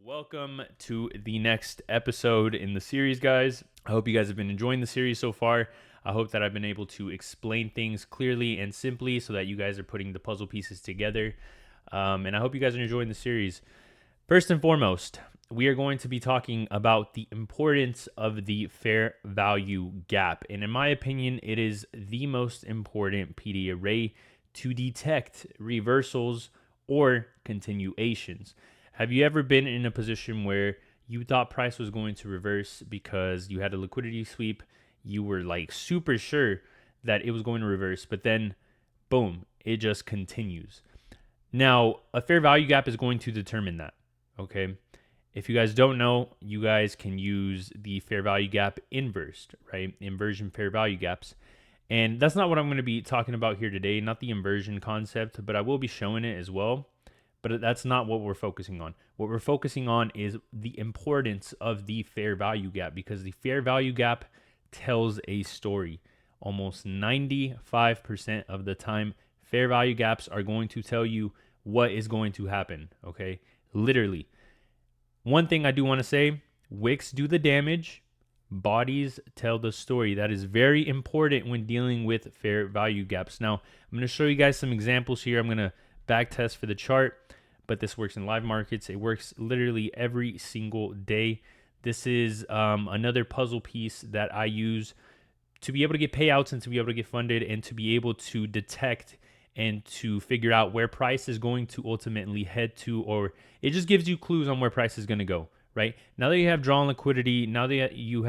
Welcome to the next episode in the series, guys. I hope you guys have been enjoying the series so far. I hope that I've been able to explain things clearly and simply so that you guys are putting the puzzle pieces together. And I hope you guys are enjoying the series. First and foremost, we are going to be talking about the importance of the fair value gap. And in my opinion, it is the most important PD array to detect reversals or continuations. Have you ever been in a position where you thought price was going to reverse because you had a liquidity sweep? You were like super sure that it was going to reverse, but then boom, it just continues. Now, a fair value gap is going to determine that, okay? If you guys don't know, you guys can use the fair value gap inversed, right? Inversion fair value gaps. And that's not what I'm going to be talking about here today, not the inversion concept, but I will be showing it as well. But that's not what we're focusing on. What we're focusing on is the importance of the fair value gap, because the fair value gap tells a story. Almost 95% of the time, fair value gaps are going to tell you what is going to happen, okay? Literally. One thing I do want to say, wicks do the damage, bodies tell the story. That is very important when dealing with fair value gaps. Now, I'm going to show you guys some examples here. I'm going to backtest for the chart, but this works in live markets. It works literally every single day. This is another puzzle piece that I use to be able to get payouts and to be able to get funded and to be able to detect and to figure out where price is going to ultimately head to, or it just gives you clues on where price is going to go, right? Now that you have drawn liquidity, now that you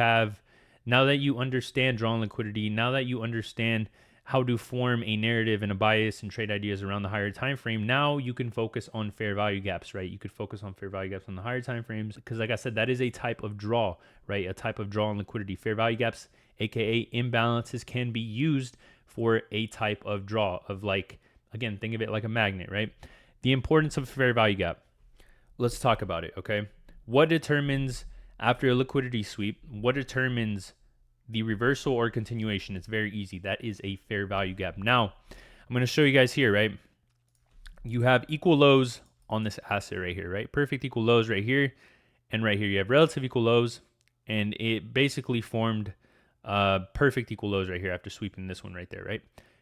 understand drawn liquidity, now that you understand how to form a narrative and a bias and trade ideas around the higher time frame, now you can focus on fair value gaps, right? You could focus on fair value gaps on the higher time frames because, like I said, that is a type of draw, right? A type of draw on liquidity. Fair value gaps, aka imbalances, can be used for a type of draw of, like, again, think of it like a magnet, right? The importance of fair value gap. Let's talk about it, okay? What determines, after a liquidity sweep, what determines the reversal or continuation? It's very easy. That is a fair value gap. Now, I'm going to show you guys here, right? You have equal lows on this asset right here, right? Perfect equal lows right here. And right here, you have relative equal lows. And it basically formed perfect equal lows right here after sweeping this one right there, right?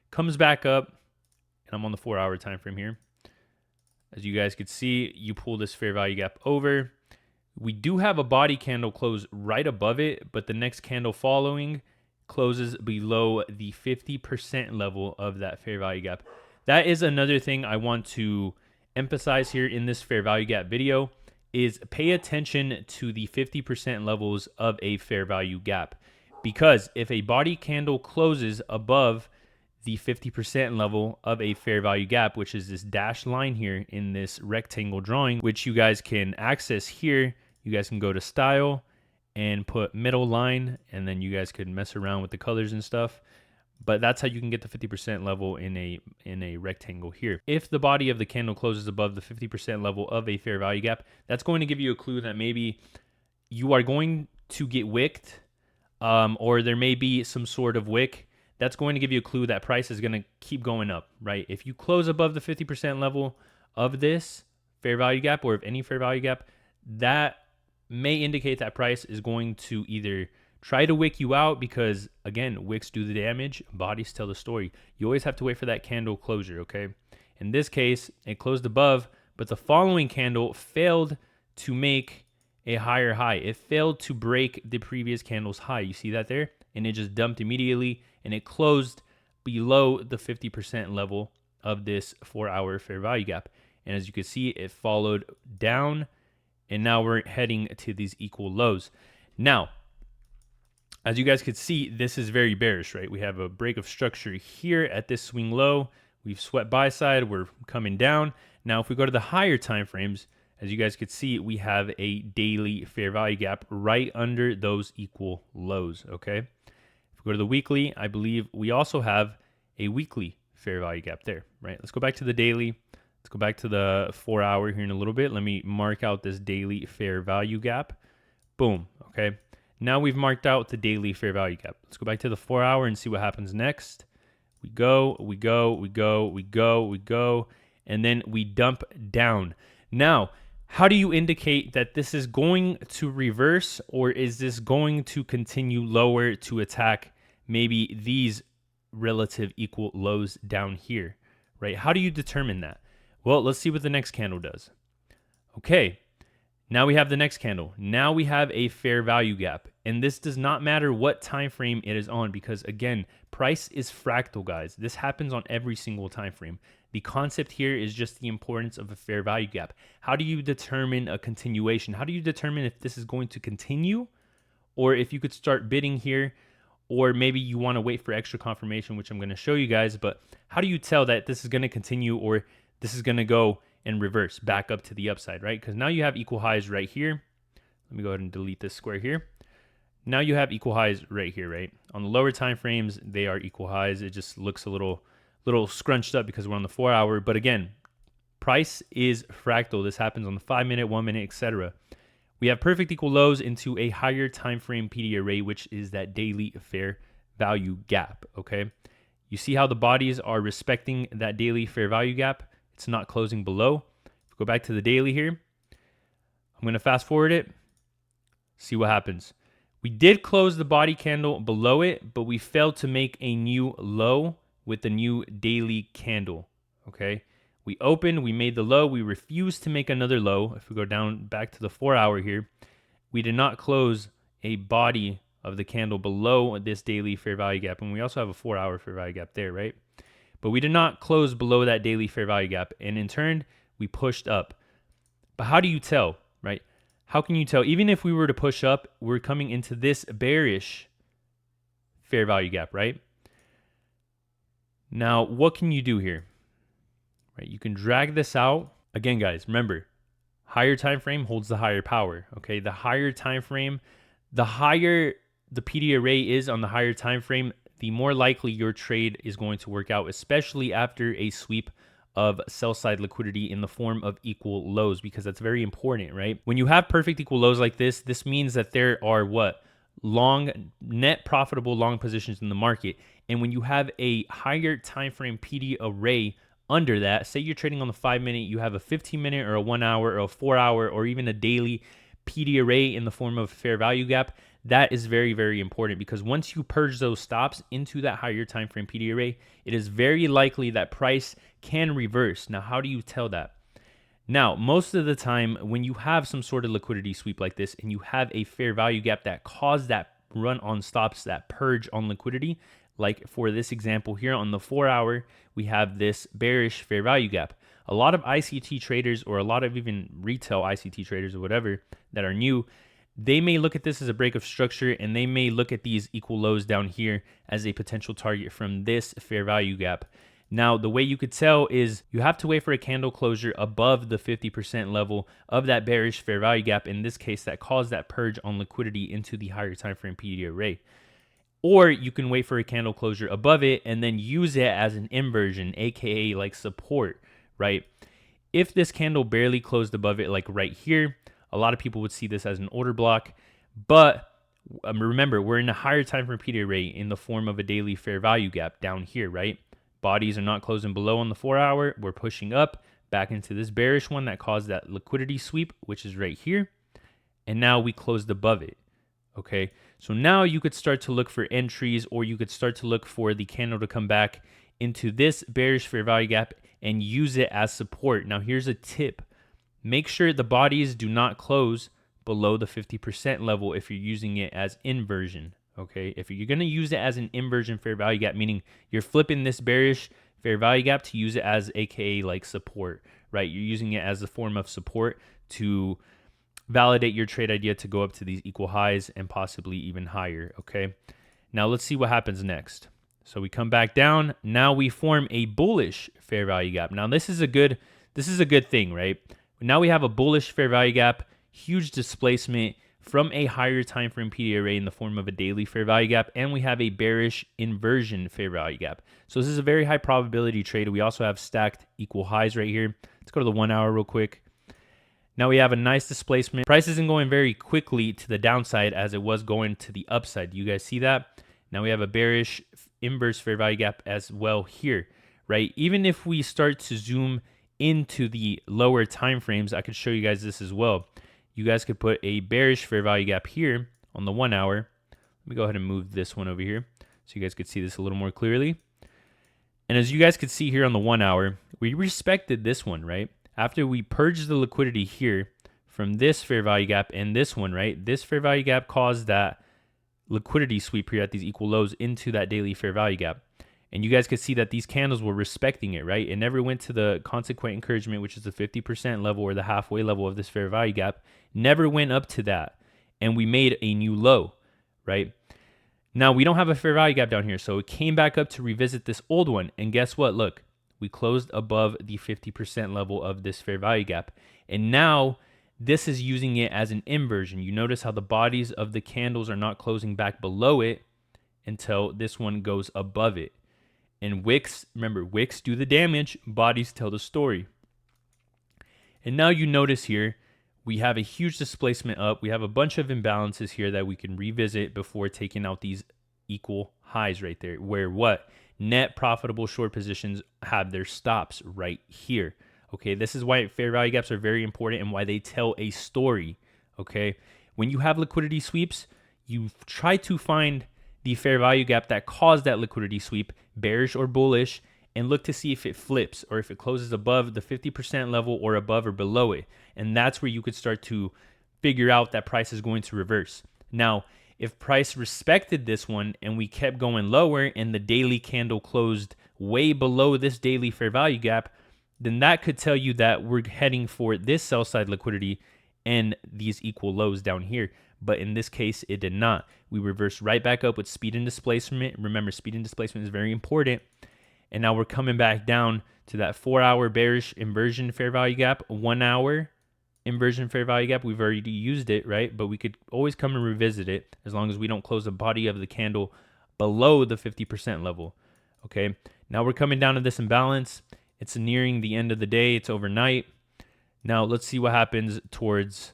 Comes back up, and I'm on the 4-hour time frame here. As you guys could see, you pull this fair value gap over. We do have a body candle close right above it, but the next candle following closes below the 50% level of that fair value gap. That is another thing I want to emphasize here in this fair value gap video, is pay attention to the 50% levels of a fair value gap. Because if a body candle closes above the 50% level of a fair value gap, which is this dashed line here in this rectangle drawing, which you guys can access here. You guys can go to style and put middle line, and then you guys could mess around with the colors and stuff. But that's how you can get the 50% level in a rectangle here. If the body of the candle closes above the 50% level of a fair value gap, that's going to give you a clue that maybe you are going to get wicked, or there may be some sort of wick. That's going to give you a clue that price is going to keep going up, right? If you close above the 50% level of this fair value gap, or of any fair value gap, that may indicate that price is going to either try to wick you out, because again, wicks do the damage, bodies tell the story. You always have to wait for that candle closure, okay? In this case, it closed above, but the following candle failed to make a higher high. It failed to break the previous candle's high. You see that there? And it just dumped immediately, and it closed below the 50% level of this 4-hour fair value gap. And as you can see, it followed down, and now we're heading to these equal lows. Now, as you guys could see, this is very bearish, right? We have a break of structure here at this swing low. We've swept buy side. We're coming down. Now, if we go to the higher time frames, as you guys could see, we have a daily fair value gap right under those equal lows, okay? If we go to the weekly, I believe we also have a weekly fair value gap there, right? Let's go back to the daily. Let's go back to the 4-hour here in a little bit. Let me mark out this daily fair value gap. Boom, okay? Now we've marked out the daily fair value gap. Let's go back to the 4-hour and see what happens next. We go, and then we dump down. Now, How do you indicate that this is going to reverse, or is this going to continue lower to attack maybe these relative equal lows down here, right? How do you determine that? Well, let's see what the next candle does. Okay, now we have the next candle. Now we have a fair value gap. And this does not matter what time frame it is on, because again, price is fractal, guys. This happens on every single time frame. The concept here is just the importance of a fair value gap. How do you determine a continuation? How do you determine if this is going to continue, or if you could start bidding here, or maybe you want to wait for extra confirmation, which I'm going to show you guys. But how do you tell that this is going to continue, or this is going to go and reverse back up to the upside, right? Because now you have equal highs right here. Let me go ahead and delete this square here. Now you have equal highs right here, right? On the lower time frames, they are equal highs. It just looks a little scrunched up because we're on the 4 hour. But again, price is fractal. This happens on the 5 minute, 1 minute, etc. We have perfect equal lows into a higher time frame PD array, which is that daily fair value gap, okay? You see how the bodies are respecting that daily fair value gap? It's not closing below. If we go back to the daily here, I'm going to fast forward it, see what happens. We did close the body candle below it, but we failed to make a new low with the new daily candle, okay? We opened, we made the low, we refused to make another low. If we go down back to the 4 hour here, we did not close a body of the candle below this daily fair value gap. And we also have a 4 hour fair value gap there, right? But we did not close below that daily fair value gap. And in turn, we pushed up. But how do you tell, right? How can you tell? Even if we were to push up, we're coming into this bearish fair value gap, right? Now, what can you do here? Right, you can drag this out. Again, guys, remember, higher time frame holds the higher power, okay? The higher time frame, the higher the PD array is on the higher time frame, the more likely your trade is going to work out, especially after a sweep of sell side liquidity in the form of equal lows, because that's very important, right? When you have perfect equal lows like this means that there are what? Long, net profitable long positions in the market. And when you have a higher time frame PD array under that, say you're trading on the 5 minute, you have a 15 minute or a 1 hour or a 4 hour or even a daily PD array in the form of a fair value gap, that is very, very important, because once you purge those stops into that higher time frame PD array, it is very likely that price can reverse. Now, how do you tell that? Now, most of the time when you have some sort of liquidity sweep like this and you have a fair value gap that caused that run on stops, that purge on liquidity, like for this example here on the 4 hour, we have this bearish fair value gap. A lot of ICT traders, or a lot of even retail ICT traders or whatever that are new, they may look at this as a break of structure, and they may look at these equal lows down here as a potential target from this fair value gap. Now, the way you could tell is you have to wait for a candle closure above the 50% level of that bearish fair value gap, in this case, that caused that purge on liquidity into the higher time frame PD array. Or you can wait for a candle closure above it and then use it as an inversion, aka like support, right? If this candle barely closed above it, like right here, a lot of people would see this as an order block. But remember, we're in a higher time frame PD array in the form of a daily fair value gap down here, right? Bodies are not closing below on the 4 hour. We're pushing up back into this bearish one that caused that liquidity sweep, which is right here. And now we closed above it. Okay, so now you could start to look for entries, or you could start to look for the candle to come back into this bearish fair value gap and use it as support. Now, here's a tip. Make sure the bodies do not close below the 50% level if you're using it as inversion. Okay, if you're going to use it as an inversion fair value gap, meaning you're flipping this bearish fair value gap to use it as aka like support, right? You're using it as a form of support to validate your trade idea to go up to these equal highs and possibly even higher, okay? Now let's see what happens next. So we come back down. Now we form a bullish fair value gap. Now this is a good thing, right? Now we have a bullish fair value gap, huge displacement from a higher time frame PD array in the form of a daily fair value gap, and we have a bearish inversion fair value gap. So this is a very high probability trade. We also have stacked equal highs right here. Let's go to the 1 hour real quick. Now we have a nice displacement. Price isn't going very quickly to the downside as it was going to the upside. Do you guys see that? Now we have a bearish inverse fair value gap as well here, right? Even if we start to zoom into the lower time frames, I could show you guys this as well. You guys could put a bearish fair value gap here on the 1 hour. Let me go ahead and move this one over here so you guys could see this a little more clearly. And as you guys could see here on the 1 hour, we respected this one, right? After we purged the liquidity here from this fair value gap and this one, right? This fair value gap caused that liquidity sweep here at these equal lows into that daily fair value gap. And you guys could see that these candles were respecting it, right? It never went to the consequent encouragement, which is the 50% level or the halfway level of this fair value gap. Never went up to that. And we made a new low, right? Now, we don't have a fair value gap down here, so it came back up to revisit this old one. And guess what? Look, we closed above the 50% level of this fair value gap. And now this is using it as an inversion. You notice how the bodies of the candles are not closing back below it until this one goes above it. And wicks, remember, wicks do the damage, bodies tell the story. And now you notice here, we have a huge displacement up. We have a bunch of imbalances here that we can revisit before taking out these equal highs right there, where what? Net profitable short positions have their stops right here. Okay, this is why fair value gaps are very important and why they tell a story. Okay, when you have liquidity sweeps, you try to find the fair value gap that caused that liquidity sweep, bearish or bullish, and look to see if it flips or if it closes above the 50% level or above or below it. And that's where you could start to figure out that price is going to reverse. Now, if price respected this one and we kept going lower and the daily candle closed way below this daily fair value gap, then that could tell you that we're heading for this sell side liquidity and these equal lows down here. But in this case, it did not. We reversed right back up with speed and displacement. Remember, speed and displacement is very important. And now we're coming back down to that 4 hour bearish inversion fair value gap, 1 hour inversion fair value gap. We've already used it, right? But we could always come and revisit it as long as we don't close the body of the candle below the 50% level. Okay, now we're coming down to this imbalance. It's nearing the end of the day. It's overnight. Now let's see what happens towards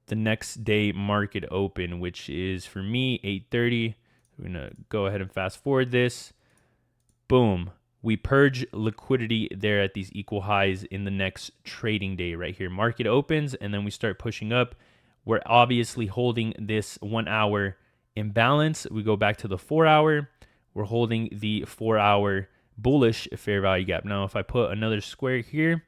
the next day market open, which is for me 8:30. We're gonna go ahead and fast forward this. Boom. We purge liquidity there at these equal highs in the next trading day right here. Market opens and then we start pushing up. We're obviously holding this 1 hour imbalance. We go back to the 4 hour. We're holding the 4 hour bullish fair value gap. Now, if I put another square here,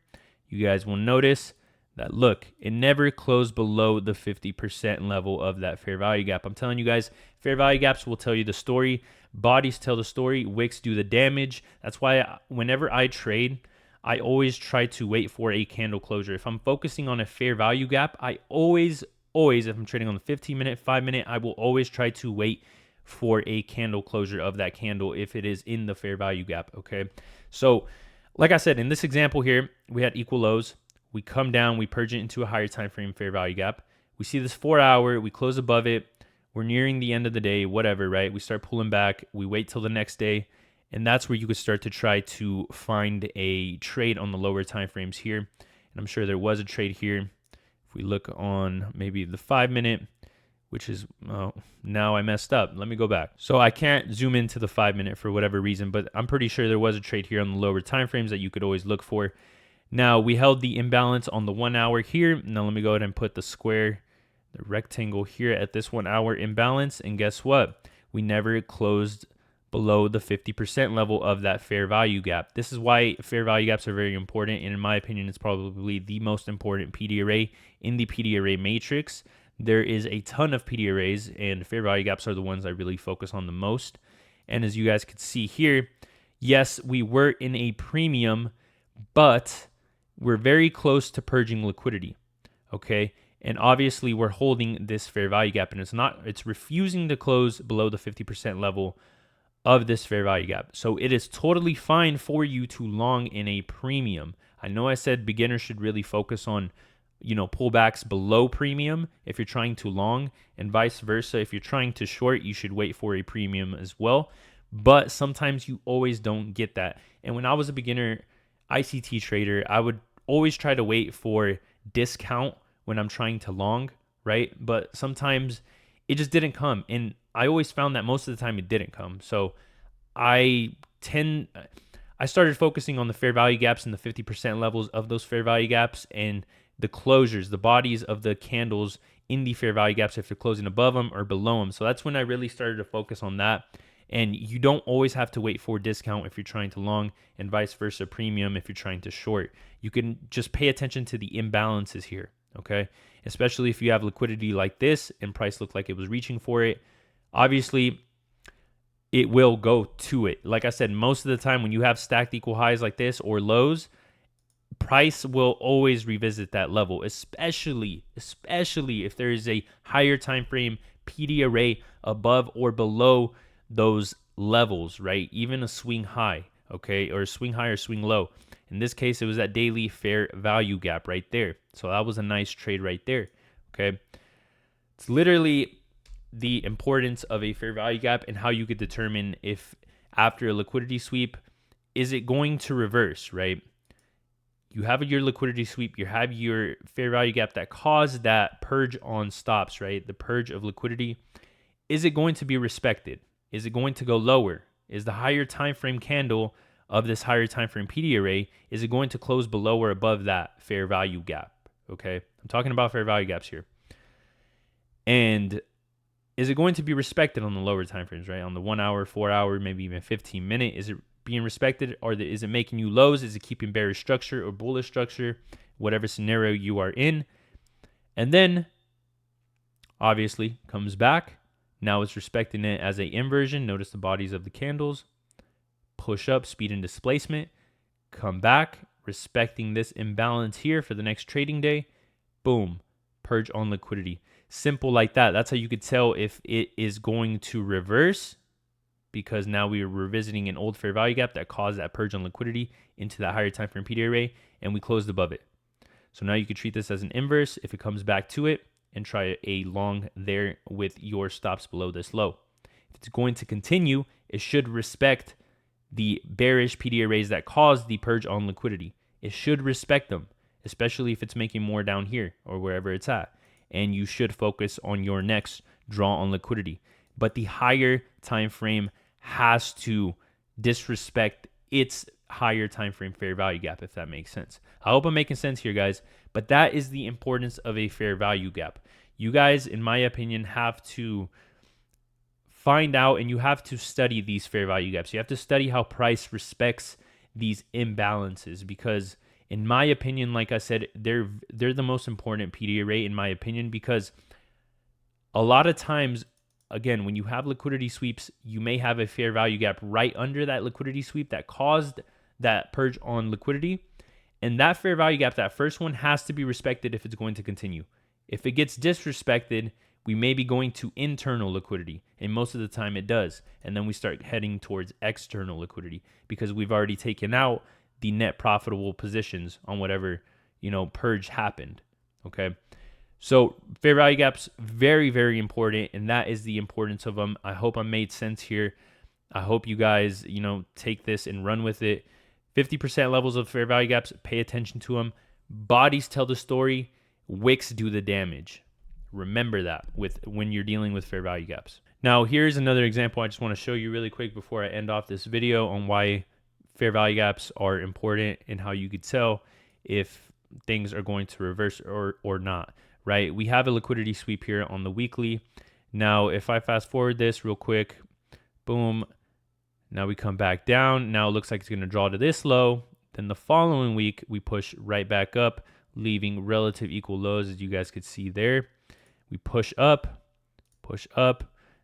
you guys will notice that, look, it never closed below the 50% level of that fair value gap. I'm telling you guys, fair value gaps will tell you the story. Bodies tell the story. Wicks do the damage. That's why whenever I trade, I always try to wait for a candle closure. If I'm focusing on a fair value gap, I always, if I'm trading on the 15-minute, 5-minute, I will always try to wait for a candle closure of that candle if it is in the fair value gap, okay? So, like I said, in this example here, we had equal lows. We come down, we purge it into a higher time frame fair value gap. We see this 4 hour, we close above it. We're nearing the end of the day, whatever, right? We start pulling back. We wait till the next day. And that's where you could start to try to find a trade on the lower time frames here. And I'm sure there was a trade here. If we look on maybe the 5-minute, which is, oh, now I messed up. Let me go back. So I can't zoom into the 5-minute for whatever reason, but I'm pretty sure there was a trade here on the lower time frames that you could always look for. Now we held the imbalance on the 1 hour here. Now let me go ahead and put the square, the rectangle here at this 1 hour imbalance. And guess what? We never closed below the 50% level of that fair value gap. This is why fair value gaps are very important. And in my opinion, it's probably the most important PD array in the PD array matrix. There is a ton of PD arrays, and fair value gaps are the ones I really focus on the most. And as you guys could see here, yes, we were in a premium, but we're very close to purging liquidity, okay? And obviously we're holding this fair value gap, and it's refusing to close below the 50% level of this fair value gap. So it is totally fine for you to long in a premium. I know I said beginners should really focus on, pullbacks below premium if you're trying to long, and vice versa. If you're trying to short, you should wait for a premium as well. But sometimes you always don't get that. And when I was a beginner ICT trader, I would always try to wait for discount when I'm trying to long, right? But sometimes it just didn't come. And I always found that most of the time it didn't come. So I I started focusing on the fair value gaps and the 50% levels of those fair value gaps and the closures, the bodies of the candles in the fair value gaps if they're closing above them or below them. So that's when I really started to focus on that. And you don't always have to wait for discount if you're trying to long, and vice versa premium if you're trying to short. You can just pay attention to the imbalances here, okay? Especially if you have liquidity like this and price looked like it was reaching for it. Obviously, it will go to it. Like I said, most of the time when you have stacked equal highs like this or lows, price will always revisit that level, especially if there is a higher time frame PD array above or below those levels, right? Even a swing high, okay, or a swing high or swing low. In this case, it was that daily fair value gap right there. So that was a nice trade right there, okay? It's literally the importance of a fair value gap and how you could determine if after a liquidity sweep, is it going to reverse, right? You have your liquidity sweep, you have your fair value gap that caused that purge on stops, right? The purge of liquidity. Is it going to be respected? Is it going to go lower? Is the higher time frame candle of this higher time frame PD array, is it going to close below or above that fair value gap? Okay, I'm talking about fair value gaps here. And is it going to be respected on the lower time frames, right? On the 1 hour, 4 hour, maybe even 15 minute, is it being respected, or is it making you lows? Is it keeping bearish structure or bullish structure, whatever scenario you are in? And then obviously comes back. Now it's respecting it as a inversion. Notice the bodies of the candles. Push up, speed and displacement. Come back, respecting this imbalance here for the next trading day. Boom, purge on liquidity. Simple like that. That's how you could tell if it is going to reverse, because now we are revisiting an old fair value gap that caused that purge on liquidity into that higher time frame PD array, and we closed above it. So now you could treat this as an inverse if it comes back to it, and try a long there with your stops below this low. If it's going to continue, it should respect the bearish PD arrays that caused the purge on liquidity. It should respect them, especially if it's making more down here or wherever it's at. And you should focus on your next draw on liquidity. But the higher time frame has to disrespect its higher time frame fair value gap, if that makes sense. I hope I'm making sense here, guys. But that is the importance of a fair value gap. You guys, in my opinion, have to find out and you have to study these fair value gaps. You have to study how price respects these imbalances, because in my opinion, like I said, they're the most important PD array in my opinion, because a lot of times, again, when you have liquidity sweeps, you may have a fair value gap right under that liquidity sweep that caused that purge on liquidity. And that fair value gap, that first one, has to be respected if it's going to continue. If it gets disrespected, we may be going to internal liquidity, and most of the time it does. And then we start heading towards external liquidity because we've already taken out the net profitable positions on whatever, purge happened. Okay. So fair value gaps, very, very important. And that is the importance of them. I hope I made sense here. I hope you guys, take this and run with it. 50% levels of fair value gaps, pay attention to them. Bodies tell the story. Wicks do the damage. Remember that when you're dealing with fair value gaps. Now, here's another example I just want to show you really quick before I end off this video on why fair value gaps are important and how you could tell if things are going to reverse or not, right? We have a liquidity sweep here on the weekly. Now, if I fast forward this real quick, boom. Now we come back down. Now it looks like it's going to draw to this low. Then the following week, we push right back up, leaving relative equal lows, as you guys could see there. We push up, push up.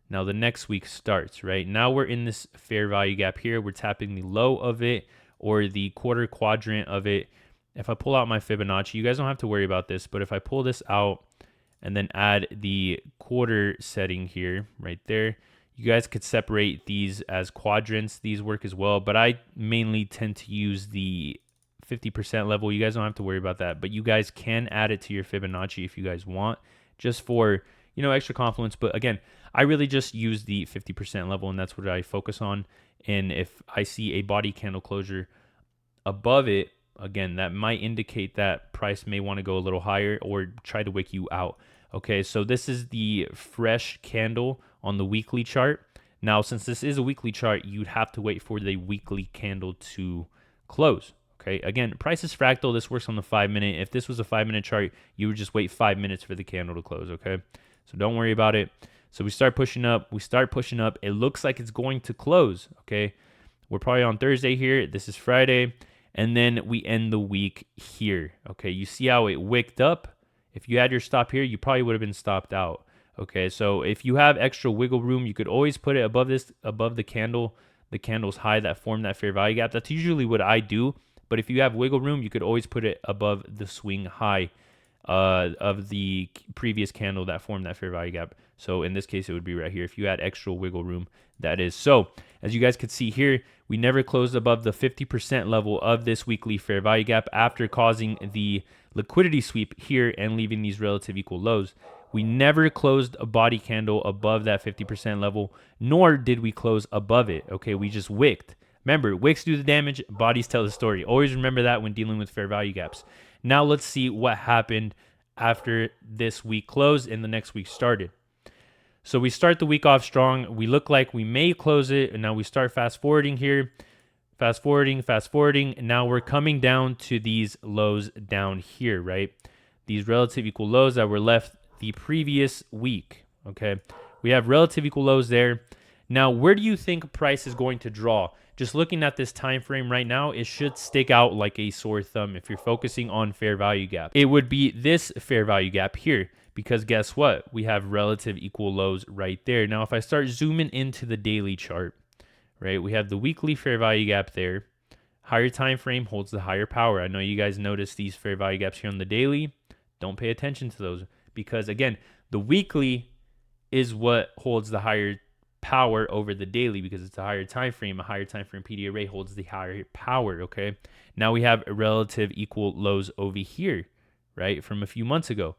Now the next week starts, right? Now we're in this fair value gap here. We're tapping the low of it or the quarter quadrant of it. If I pull out my Fibonacci, you guys don't have to worry about this, but if I pull this out and then add the quarter setting here, right there, you guys could separate these as quadrants. These work as well, but I mainly tend to use the 50% level. You guys don't have to worry about that, but you guys can add it to your Fibonacci if you guys want, just for, extra confluence. But again, I really just use the 50% level, and that's what I focus on. And if I see a body candle closure above it, again, that might indicate that price may want to go a little higher or try to wick you out. Okay, so this is the fresh candle on the weekly chart. Now, since this is a weekly chart, you'd have to wait for the weekly candle to close. Okay, again, price is fractal. This works on the 5-minute. If this was a 5-minute chart, you would just wait 5 minutes for the candle to close. Okay, so don't worry about it. So we start pushing up. It looks like it's going to close. Okay, we're probably on Thursday here. This is Friday. And then we end the week here. Okay, you see how it wicked up? If you had your stop here, you probably would have been stopped out. Okay, so if you have extra wiggle room, you could always put it above the candle's high that formed that fair value gap. That's usually what I do. But if you have wiggle room, you could always put it above the swing high of the previous candle that formed that fair value gap. So in this case, it would be right here. If you had extra wiggle room, that is. So as you guys could see here, we never closed above the 50% level of this weekly fair value gap after causing the liquidity sweep here and leaving these relative equal lows. We never closed a body candle above that 50% level, nor did we close above it. Okay, we just wicked. Remember, wicks do the damage, bodies tell the story. Always remember that when dealing with fair value gaps. Now let's see what happened after this week closed and the next week started. So we start the week off strong. We look like we may close it, and now we start fast forwarding here. Fast forwarding, and now we're coming down to these lows down here, right? These relative equal lows that were left the previous week, okay? We have relative equal lows there. Now, where do you think price is going to draw? Just looking at this time frame right now, it should stick out like a sore thumb if you're focusing on fair value gap. It would be this fair value gap here, because guess what? We have relative equal lows right there. Now, if I start zooming into the daily chart, right, we have the weekly fair value gap there. Higher time frame holds the higher power. I know you guys notice these fair value gaps here on the daily. Don't pay attention to those because, again, the weekly is what holds the higher power over the daily because it's a higher time frame. A higher time frame PD array holds the higher power, okay? Now we have relative equal lows over here, right, from a few months ago.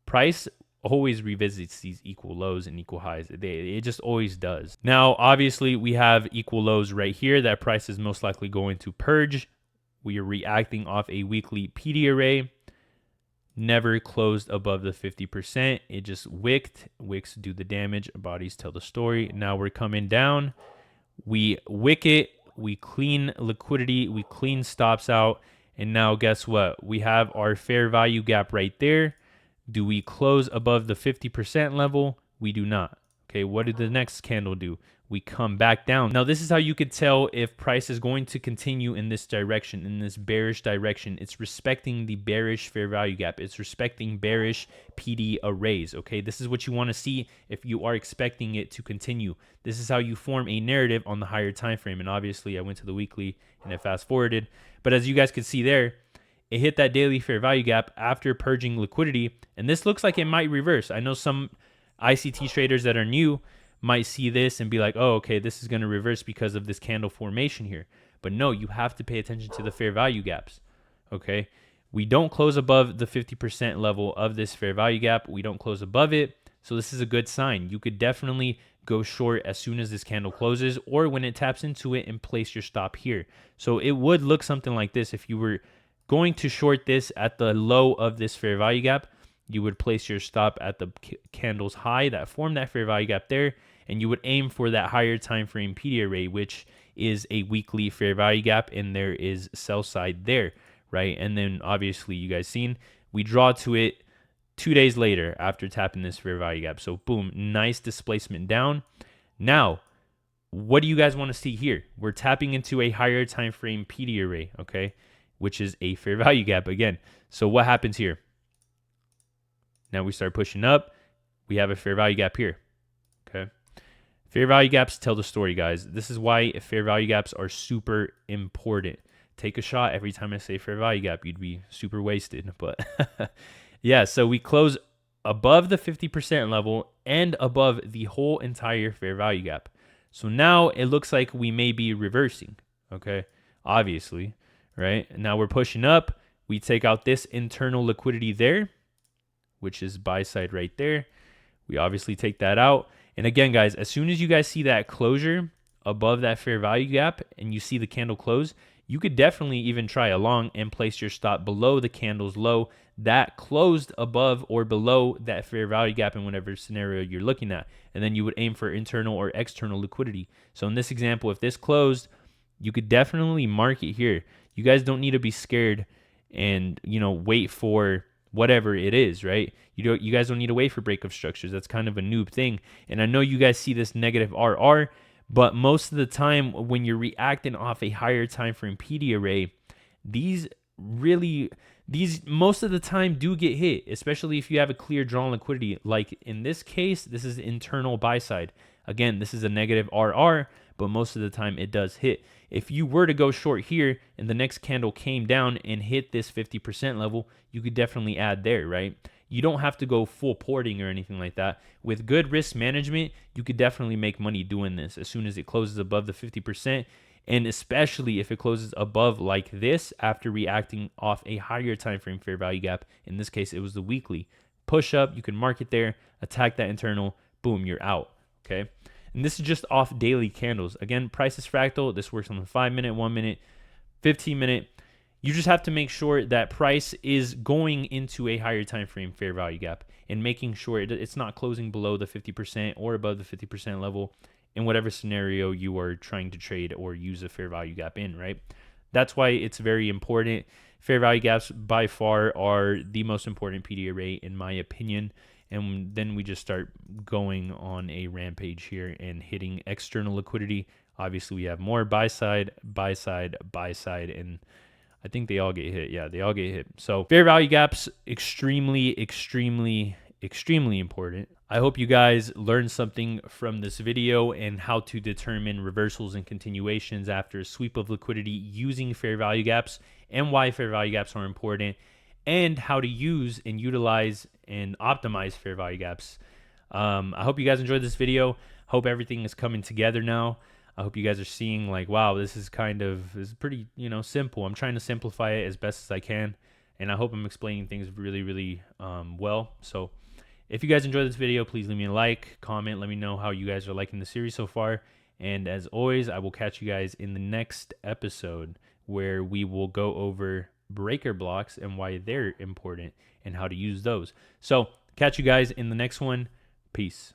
Price always revisits these equal lows and equal highs. It just always does. Now, obviously, we have equal lows right here that price is most likely going to purge. We are reacting off a weekly PD array. Never closed above the 50%. It just wicked. Wicks do the damage. Bodies tell the story. Now we're coming down. We wick it. We clean liquidity. We clean stops out. And now guess what? We have our fair value gap right there. Do we close above the 50% level? We do not. Okay, what did the next candle do? We come back down. Now, this is how you could tell if price is going to continue in this direction, in this bearish direction. It's respecting the bearish fair value gap. It's respecting bearish PD arrays, okay? This is what you want to see if you are expecting it to continue. This is how you form a narrative on the higher time frame. And obviously, I went to the weekly and I fast forwarded. But as you guys could see there, it hit that daily fair value gap after purging liquidity. And this looks like it might reverse. I know some ICT traders that are new might see this and be like, oh, okay, this is going to reverse because of this candle formation here. But no, you have to pay attention to the fair value gaps, okay? We don't close above the 50% level of this fair value gap. We don't close above it. So this is a good sign. You could definitely go short as soon as this candle closes or when it taps into it and place your stop here. So it would look something like this. If you were going to short this at the low of this fair value gap, you would place your stop at the candle's high that formed that fair value gap there, and you would aim for that higher time frame PD array, which is a weekly fair value gap, and there is sell side there, right? And then obviously you guys seen, we draw to it 2 days later after tapping this fair value gap. So boom, nice displacement down. Now, what do you guys want to see here? We're tapping into a higher time frame PD array, okay, which is a fair value gap again. So what happens here? Now we start pushing up. We have a fair value gap here, okay? Fair value gaps tell the story, guys. This is why fair value gaps are super important. Take a shot every time I say fair value gap. You'd be super wasted, but yeah, so we close above the 50% level and above the whole entire fair value gap. So now it looks like we may be reversing, okay? Obviously, right? Now we're pushing up. We take out this internal liquidity there, which is buy side right there. We obviously take that out. And again, guys, as soon as you guys see that closure above that fair value gap and you see the candle close, you could definitely even try a long and place your stop below the candle's low that closed above or below that fair value gap in whatever scenario you're looking at. And then you would aim for internal or external liquidity. So in this example, if this closed you could definitely mark it here. You guys don't need to be scared and, you know, wait for whatever it is, right? You guys don't need to wait for breakup structures. That's kind of a noob thing. And I know you guys see this negative RR, but most of the time when you're reacting off a higher time frame PD array, these most of the time do get hit, especially if you have a clear drawn liquidity. Like in this case, this is internal buy side. Again, this is a negative RR, but most of the time it does hit. If you were to go short here and the next candle came down and hit this 50% level, you could definitely add there, right? You don't have to go full porting or anything like that. With good risk management, you could definitely make money doing this as soon as it closes above the 50%. And especially if it closes above like this after reacting off a higher time frame fair value gap. In this case, it was the weekly. Push up, you can mark it there, attack that internal, boom, you're out, okay? And this is just off daily candles. Again, price is fractal. This works on the 5 minute, 1 minute, 15 minute. You just have to make sure that price is going into a higher time frame fair value gap and making sure it's not closing below the 50% or above the 50% level in whatever scenario you are trying to trade or use a fair value gap in, right? That's why it's very important. Fair value gaps by far are the most important PD array in my opinion. And then we just start going on a rampage here and hitting external liquidity. Obviously, we have more buy side, buy side, buy side, and I think they all get hit. Yeah, they all get hit. So fair value gaps, extremely, extremely, extremely important. I hope you guys learned something from this video and how to determine reversals and continuations after a sweep of liquidity using fair value gaps and why fair value gaps are important and how to use and utilize and optimize fair value gaps. I hope you guys enjoyed this video. Hope everything is coming together now. I hope you guys are seeing like, wow, this is pretty, you know, simple. I'm trying to simplify it as best as I can. And I hope I'm explaining things really, really well. So if you guys enjoyed this video, please leave me a like, comment, let me know how you guys are liking the series so far. And as always, I will catch you guys in the next episode where we will go over breaker blocks and why they're important and how to use those. So catch you guys in the next one. Peace.